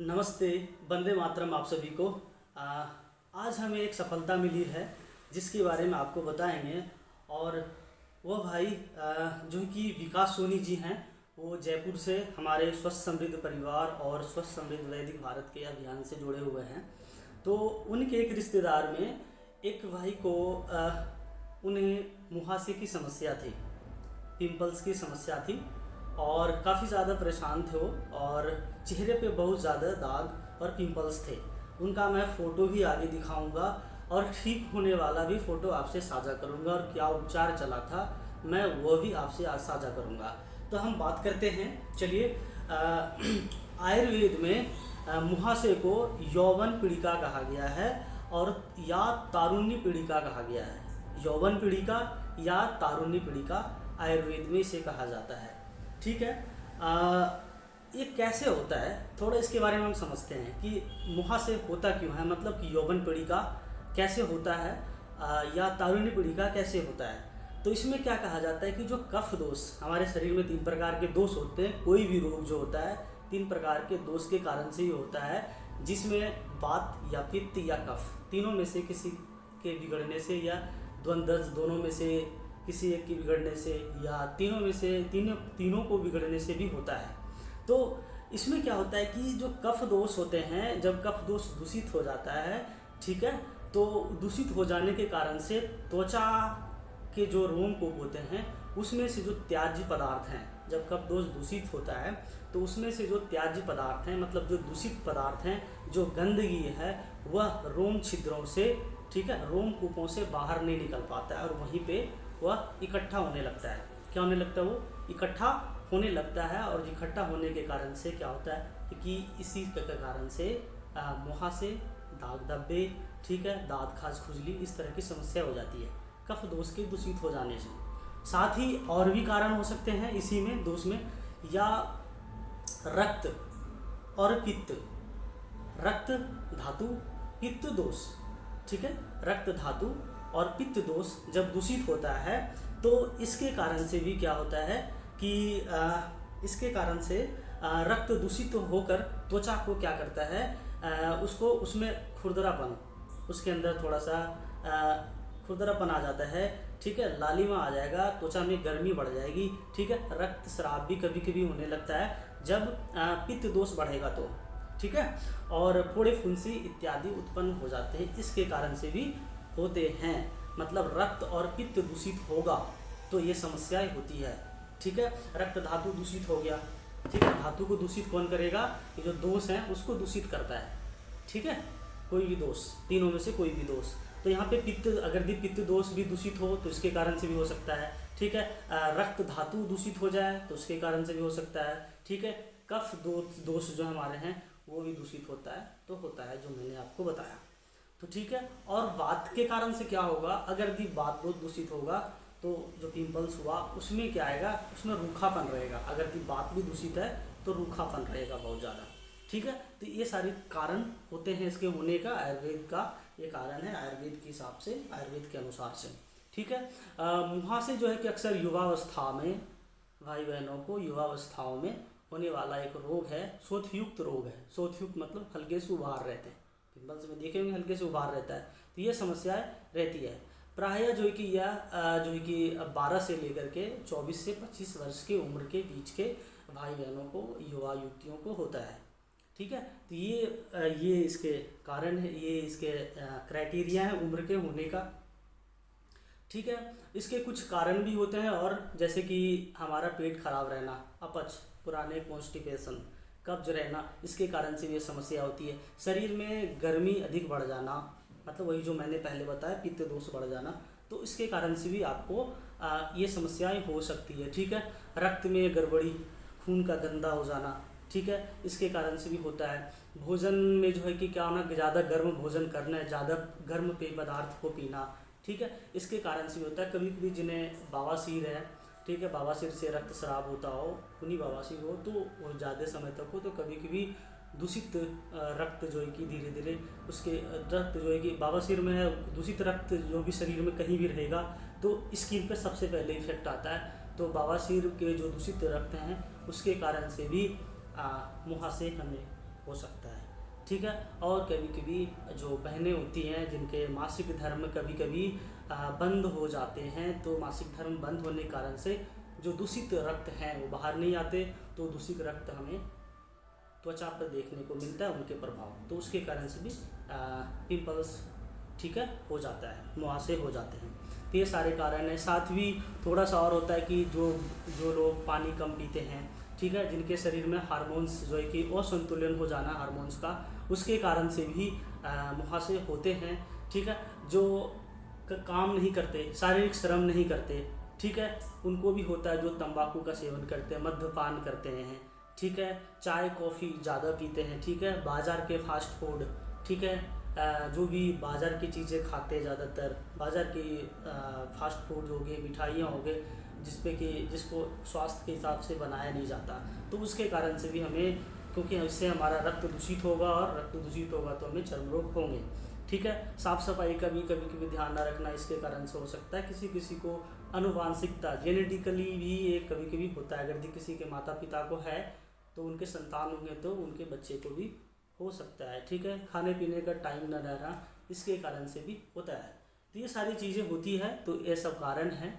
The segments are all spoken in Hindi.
नमस्ते, वंदे मातरम आप सभी को। आज हमें एक सफलता मिली है जिसके बारे में आपको बताएंगे। और वह भाई जो कि विकास सोनी जी हैं, वो जयपुर से हमारे स्वस्थ समृद्ध परिवार और स्वस्थ समृद्ध वैदिक भारत के अभियान से जुड़े हुए हैं। तो उनके एक रिश्तेदार में एक भाई को उन्हें मुहासे की समस्या थी, पिंपल्स की समस्या थी और काफ़ी ज़्यादा परेशान थे वो, और चेहरे पे बहुत ज़्यादा दाग और पिंपल्स थे। उनका मैं फ़ोटो भी आगे दिखाऊंगा और ठीक होने वाला भी फ़ोटो आपसे साझा करूंगा, और क्या उपचार चला था मैं वो भी आपसे आज साझा करूंगा। तो हम बात करते हैं, चलिए। आयुर्वेद में मुहासे को यौवन पीड़िका कहा गया है और या तारुण्य पीड़िका कहा गया है। यौवन पीड़िका या तारुण्य पीड़िका आयुर्वेद में इसे कहा जाता है। ठीक है। ये कैसे होता है, थोड़ा इसके बारे में हम समझते हैं कि मुहासे होता क्यों है, मतलब कि यौवन पीड़िका कैसे होता है या तारुण्य पीड़िका कैसे होता है। तो इसमें क्या कहा जाता है कि जो कफ दोष, हमारे शरीर में 3 प्रकार के दोष होते हैं। कोई भी रोग जो होता है 3 प्रकार के दोष के कारण से ही होता है, जिसमें वात या पित्त या कफ, तीनों में से किसी के बिगड़ने से या द्वंद्व दोनों में से किसी एक की बिगड़ने से या तीनों में से तीनों को बिगड़ने से भी होता है। तो इसमें क्या होता है कि जो कफ दोष होते हैं, जब कफ दोष दूषित हो जाता है, ठीक है, तो दूषित हो जाने के कारण से त्वचा के जो रोमकूप होते हैं उसमें से जो त्याज्य पदार्थ हैं, जब कफ दोष दूषित होता है तो उसमें से जो त्याज्य पदार्थ हैं, मतलब जो दूषित पदार्थ हैं, जो गंदगी है, वह रोम छिद्रों से, ठीक है, रोमकूपों से बाहर नहीं निकल पाता है और वहीं पे वह इकट्ठा होने लगता है। क्या होने लगता है? वो इकट्ठा होने लगता है, और इकट्ठा होने के कारण से क्या होता है कि इसी के कारण से मुहासे, दाग धब्बे, ठीक है, दांत खाज, खुजली, इस तरह की समस्या हो जाती है कफ दोष के दूषित हो जाने से। साथ ही और भी कारण हो सकते हैं इसी में दोष में, या रक्त और पित्त, रक्त धातु पित्त दोष, ठीक है, रक्त धातु और पित्त दोष जब दूषित होता है तो इसके कारण से भी क्या होता है कि इसके कारण से रक्त दूषित होकर त्वचा को क्या करता है, उसको उसमें खुरदरापन, उसके अंदर थोड़ा सा खुरदरापन आ जाता है, ठीक है, लालिमा आ जाएगा, त्वचा में गर्मी बढ़ जाएगी, ठीक है, रक्त स्राव भी कभी कभी होने लगता है जब पित्त दोष बढ़ेगा तो, ठीक है, और फोड़े फुंसी इत्यादि उत्पन्न हो जाते हैं, इसके कारण से भी होते हैं। मतलब रक्त और पित्त दूषित होगा तो ये समस्याएं होती है, ठीक है। रक्त धातु दूषित हो गया, ठीक है, धातु को दूषित कौन करेगा? ये जो दोष है उसको दूषित करता है, ठीक है, कोई भी दोष, तीनों में से कोई भी दोष। तो यहाँ पे पित्त, अगर भी पित्त दोष भी दूषित हो तो इसके कारण से भी हो सकता है, ठीक है। रक्त धातु दूषित हो जाए तो उसके कारण से भी हो सकता है, ठीक है। कफ दोष जो हमारे हैं वो भी दूषित होता है, तो होता है जो मैंने आपको बताया, तो ठीक है। और वात के कारण से क्या होगा? अगर भी वात बहुत दूषित होगा तो जो पिंपल्स हुआ उसमें क्या आएगा? उसमें रूखापन रहेगा। अगर भी वात भी दूषित है तो रूखापन रहेगा बहुत ज़्यादा, ठीक है। तो ये सारे कारण होते हैं इसके होने का, आयुर्वेद का ये कारण है, आयुर्वेद के हिसाब से, आयुर्वेद के अनुसार से, ठीक है। मुहासे जो है कि अक्सर युवावस्था में, भाई बहनों को युवावस्थाओं में होने वाला एक रोग है, शोथयुक्त रोग है। शोथयुक्त मतलब हल्के से उभार रहते हैं, पिंपल्स में देखेंगे हल्के से उभार रहता है, तो ये समस्याएं रहती है। प्रायः जो है कि यह जो है कि 12 से लेकर के 24 से 25 वर्ष के उम्र के बीच के भाई बहनों को, युवा युवतियों को होता है, ठीक है। तो ये इसके कारण है, ये इसके क्राइटेरिया है उम्र के होने का, ठीक है। इसके कुछ कारण भी होते हैं, और जैसे कि हमारा पेट खराब रहना, अपच, पुराने कॉन्स्टिपेशन, कब्ज रहना, इसके कारण से ये समस्या होती है। शरीर में गर्मी अधिक बढ़ जाना, मतलब वही जो मैंने पहले बताया, पित्त दोष बढ़ जाना, तो इसके कारण से भी आपको ये समस्याएं हो सकती है, ठीक है। रक्त में गड़बड़ी, खून का गंदा हो जाना, ठीक है, इसके कारण से भी होता है। भोजन में जो है कि क्या होना, ज़्यादा गर्म भोजन करना, ज़्यादा गर्म पेय पदार्थ को पीना, ठीक है, इसके कारण से भी होता है। कभी कभी जिन्हें बवासीर है, ठीक है, बवासीर से रक्त स्राव होता हो, खूनी बवासीर हो, तो वो ज़्यादा समय तक हो, तो कभी कभी दूषित रक्त जो है कि धीरे धीरे उसके रक्त जो है कि बवासीर में है, दूषित रक्त जो भी शरीर में कहीं भी रहेगा तो स्किन पे सबसे पहले इफेक्ट आता है। तो बवासीर के जो दूषित रक्त हैं उसके कारण से भी मुहासे हमें हो सकता है। ठीक है। और कभी कभी जो बहनें होती हैं जिनके मासिक धर्म कभी कभी बंद हो जाते हैं, तो मासिक धर्म बंद होने के कारण से जो दूषित रक्त हैं वो बाहर नहीं आते, तो दूषित रक्त हमें त्वचा पर देखने को मिलता है, उनके प्रभाव, तो उसके कारण से भी पिंपल्स, ठीक है, हो जाता है, मुहासे हो जाते हैं। तो ये सारे कारण हैं। साथ भी थोड़ा सा और होता है कि जो जो लोग पानी कम पीते हैं, ठीक है, जिनके शरीर में हार्मोन्स जो है कि असंतुलन हो जाना हार्मोन्स का, उसके कारण से भी मुहासे होते हैं। ठीक है। जो काम नहीं करते, शारीरिक श्रम नहीं करते, ठीक है, उनको भी होता है। जो तंबाकू का सेवन करते हैं, मद्यपान करते हैं, ठीक है, चाय कॉफ़ी ज़्यादा पीते हैं, ठीक है, बाज़ार के फास्ट फूड, ठीक है, जो भी बाज़ार की चीज़ें खाते हैं, ज़्यादातर बाज़ार की फास्ट फूड हो गए, मिठाइयाँ हो गए, जिसको स्वास्थ्य के हिसाब से बनाया नहीं जाता, तो उसके कारण से भी हमें, क्योंकि इससे हमारा रक्त दूषित होगा, और रक्त दूषित होगा तो हमें चर्म रोग होंगे। ठीक है। साफ़ सफाई का भी कभी कभी ध्यान ना रखना, इसके कारण से हो सकता है किसी किसी को अनुवांशिकता, जेनेटिकली भी एक कभी कभी होता है। अगर किसी के माता पिता को है तो उनके संतान होंगे तो उनके बच्चे को भी हो सकता है। ठीक है। खाने पीने का टाइम न रहना, इसके कारण से भी होता है। तो ये सारी चीज़ें होती है, तो ये सब कारण हैं।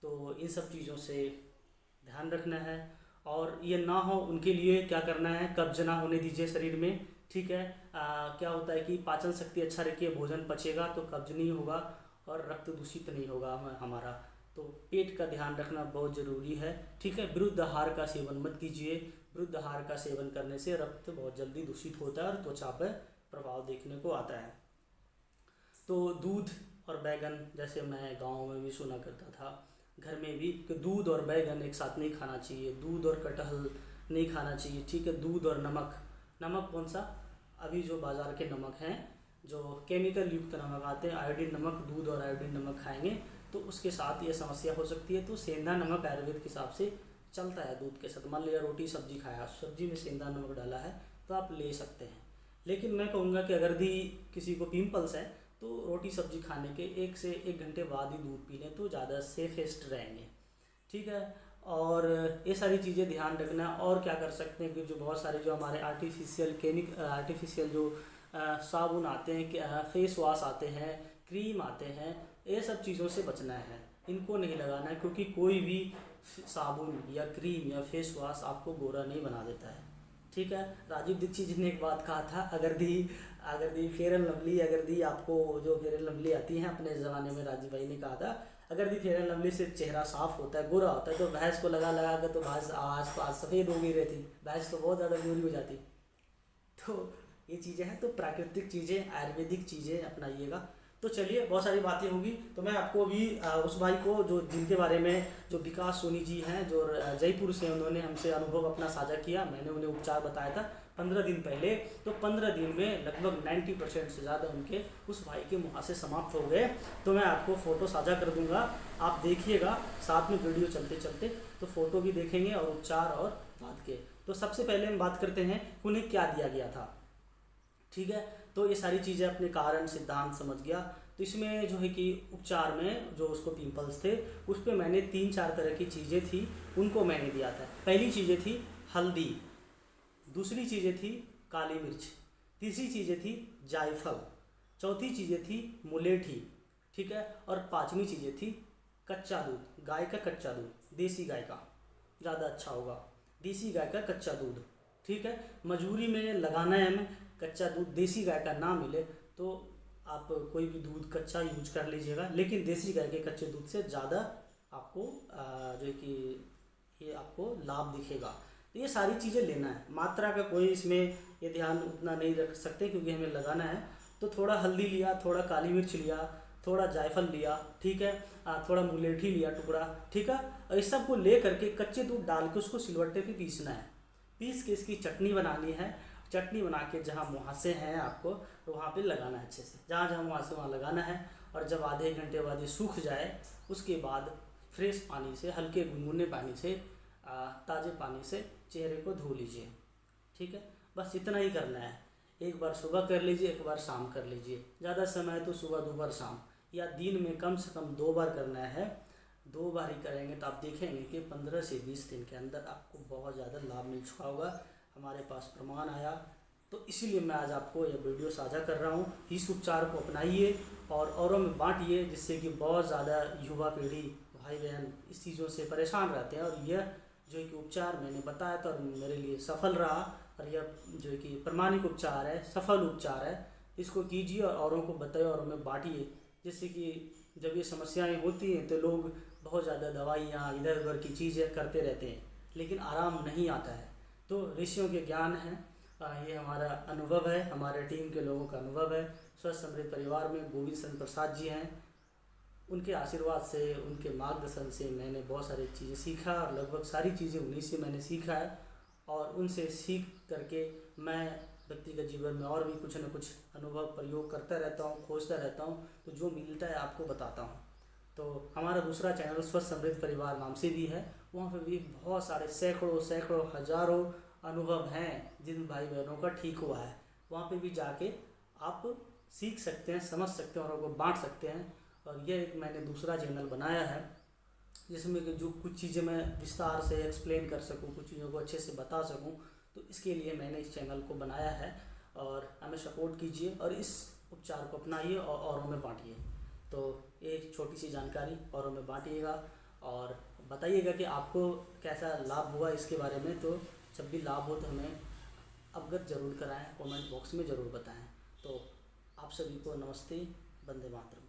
तो इन सब चीज़ों से ध्यान रखना है, और ये ना हो उनके लिए क्या करना है, कब्ज ना होने दीजिए शरीर में। ठीक है। क्या होता है कि पाचन शक्ति अच्छा रखिए, भोजन पचेगा तो कब्ज नहीं होगा और रक्त दूषित नहीं होगा हमारा। तो पेट का ध्यान रखना बहुत ज़रूरी है। ठीक है। विरुद्ध आहार का सेवन मत कीजिए। विरुद्ध आहार का सेवन करने से रक्त बहुत जल्दी दूषित होता है और त्वचा पर प्रभाव देखने को आता है। तो दूध और बैगन, जैसे मैं गांव में भी सुना करता था, घर में भी, कि दूध और बैगन एक साथ नहीं खाना चाहिए, दूध और कटहल नहीं खाना चाहिए। ठीक है। दूध और नमक, नमक कौन सा, अभी जो बाज़ार के नमक हैं, जो केमिकल युक्त नमक आते हैं, आयोडीन नमक, दूध और आयोडीन नमक खाएंगे तो उसके साथ ये समस्या हो सकती है। तो सेंधा नमक आयुर्वेद के हिसाब से चलता है दूध के साथ। मान लिया रोटी सब्जी खाया, सब्जी में सेंधा नमक डाला है तो आप ले सकते हैं। लेकिन मैं कहूँगा कि अगर भी किसी को पिंपल्स है तो रोटी सब्जी खाने के 1 से 1 घंटे बाद ही दूध पी लें तो ज़्यादा सेफेस्ट रहेंगे। ठीक है। और ये सारी चीज़ें ध्यान रखना। और क्या कर सकते हैं कि जो बहुत सारे जो हमारे आर्टिफिशियल जो साबुन आते हैं, फेस वॉश आते हैं, क्रीम आते हैं, ये सब चीज़ों से बचना है, इनको नहीं लगाना है, क्योंकि कोई भी साबुन या क्रीम या फेस वॉश आपको गोरा नहीं बना देता है। ठीक है। राजीव दीक्षित जी ने एक बात कहा था, अगर दी फेयर एंड लवली, अगर दी आपको जो फेयर एंड लवली आती हैं, अपने ज़माने में राजीव भाई ने कहा था, अगर दी फेयर एंड लवली से चेहरा साफ होता है, गोरा होता है, तो भैंस को लगा लगा कर तो भैंस आस पास सफ़ेद हो गई रहती, भैंस तो बहुत ज़्यादा गोरी हो जाती। तो ये चीज़ें हैं, तो प्राकृतिक चीज़ें, आयुर्वेदिक चीज़ें अपनाइएगा। तो चलिए, बहुत सारी बातें होंगी, तो मैं आपको अभी उस भाई को जो जिनके बारे में, जो विकास सोनी जी हैं, जो जयपुर से, उन्होंने हमसे अनुभव अपना साझा किया, मैंने उन्हें उपचार बताया था 15 दिन पहले। तो 15 दिन में लगभग 90% से ज़्यादा उनके, उस भाई के मुहासे समाप्त हो गए। तो मैं आपको फ़ोटो साझा कर दूंगा, आप देखिएगा, साथ में वीडियो चलते चलते तो फ़ोटो भी देखेंगे और उपचार और बाद के। तो सबसे पहले हम बात करते हैं उन्हें क्या दिया गया था। ठीक है। तो ये सारी चीज़ें अपने कारण सिद्धांत समझ गया। तो इसमें जो है कि उपचार में जो उसको पिंपल्स थे, उस पर मैंने 3-4 तरह की चीज़ें थी, उनको मैंने दिया था। पहली चीज़ें थी हल्दी, दूसरी चीज़ें थी काली मिर्च, तीसरी चीज़ें थी जायफल, चौथी चीज़ें थी मुलेठी, ठीक है, और पांचवी चीज़ें थी कच्चा दूध, गाय का कच्चा दूध, देसी गाय का ज़्यादा अच्छा होगा, देसी गाय का कच्चा दूध। ठीक है। मजबूरी में लगाना है हमें, कच्चा दूध देसी गाय का ना मिले तो आप कोई भी दूध कच्चा यूज कर लीजिएगा, लेकिन देसी गाय के कच्चे दूध से ज़्यादा आपको जो है कि ये आपको लाभ दिखेगा। तो ये सारी चीज़ें लेना है, मात्रा का कोई इसमें ये ध्यान उतना नहीं रख सकते क्योंकि हमें लगाना है। तो थोड़ा हल्दी लिया, थोड़ा काली मिर्च लिया, थोड़ा जायफल लिया, ठीक है, थोड़ा मुलेठी लिया टुकड़ा, ठीक है, और इस सब को ले करके कच्चे दूध डाल के उसको सिलवट्टे पे पीसना है। पीस के इसकी चटनी बनानी है। चटनी बना के जहाँ मुहासे हैं आपको, तो वहाँ पे लगाना है अच्छे से, जहाँ जहाँ मुहासे वहाँ लगाना है। और जब आधे घंटे बाद ये सूख जाए, उसके बाद फ्रेश पानी से, हल्के गुनगुने पानी से, ताज़े पानी से चेहरे को धो लीजिए। ठीक है। बस इतना ही करना है। एक बार सुबह कर लीजिए, एक बार शाम कर लीजिए। ज़्यादा समय तो सुबह, दोपहर, शाम, या दिन में कम से कम 2 बार करना है। 2 बार ही करेंगे तो आप देखेंगे कि 15 से 20 दिन के अंदर आपको बहुत ज़्यादा लाभ मिल चुका होगा। हमारे पास प्रमाण आया। तो तो इसीलिए मैं आज आपको यह वीडियो साझा कर रहा हूँ। इस उपचार को अपनाइए और औरों में बांटिए, जिससे कि बहुत ज़्यादा युवा पीढ़ी, भाई बहन इस चीज़ों से परेशान रहते हैं। और यह जो है कि उपचार मैंने बताया था और मेरे लिए सफल रहा, और यह जो है कि प्रमाणिक उपचार है, सफल उपचार है। इसको कीजिए और औरों को बताइए, औरों में बांटिए, जिससे कि जब ये समस्याएं होती हैं तो लोग बहुत ज़्यादा दवाइयाँ इधर उधर की चीज़ें करते रहते हैं, लेकिन आराम नहीं आता है। तो ऋषियों के ज्ञान है, ये हमारा अनुभव है, हमारे टीम के लोगों का अनुभव है। स्वस्थ समृद्ध परिवार में गोविंद चंद्र प्रसाद जी हैं, उनके आशीर्वाद से, उनके मार्गदर्शन से मैंने बहुत सारी चीज़ें सीखा, और लगभग सारी चीज़ें उन्हीं से मैंने सीखा है। और उनसे सीख करके मैं व्यक्तिगत जीवन में और भी कुछ न कुछ अनुभव प्रयोग करता रहता हूँ, खोजता रहता हूँ। तो जो मिलता है आपको बताता हूँ। तो हमारा दूसरा चैनल स्वस्थ समृद्ध परिवार नाम से भी है, वहाँ पर भी बहुत सारे सैकड़ों सैकड़ों हजारों अनुभव हैं जिन भाई बहनों का ठीक हुआ है। वहाँ पे भी जाके आप सीख सकते हैं, समझ सकते हैं, औरों को बांट सकते हैं। और यह एक मैंने दूसरा चैनल बनाया है जिसमें कि जो कुछ चीज़ें मैं विस्तार से एक्सप्लेन कर सकूं, कुछ चीज़ों को अच्छे से बता सकूं, तो इसके लिए मैंने इस चैनल को बनाया है। और हमें सपोर्ट कीजिए और इस उपचार को अपनाइए और औरों में बांटिए। तो एक छोटी सी जानकारी औरों में बांटिएगा और बताइएगा कि आपको कैसा लाभ हुआ इसके बारे में। तो जब भी लाभ हो तो हमें अवगत ज़रूर कराएं, कमेंट बॉक्स में ज़रूर बताएं। तो आप सभी को नमस्ते, वंदे मातरम।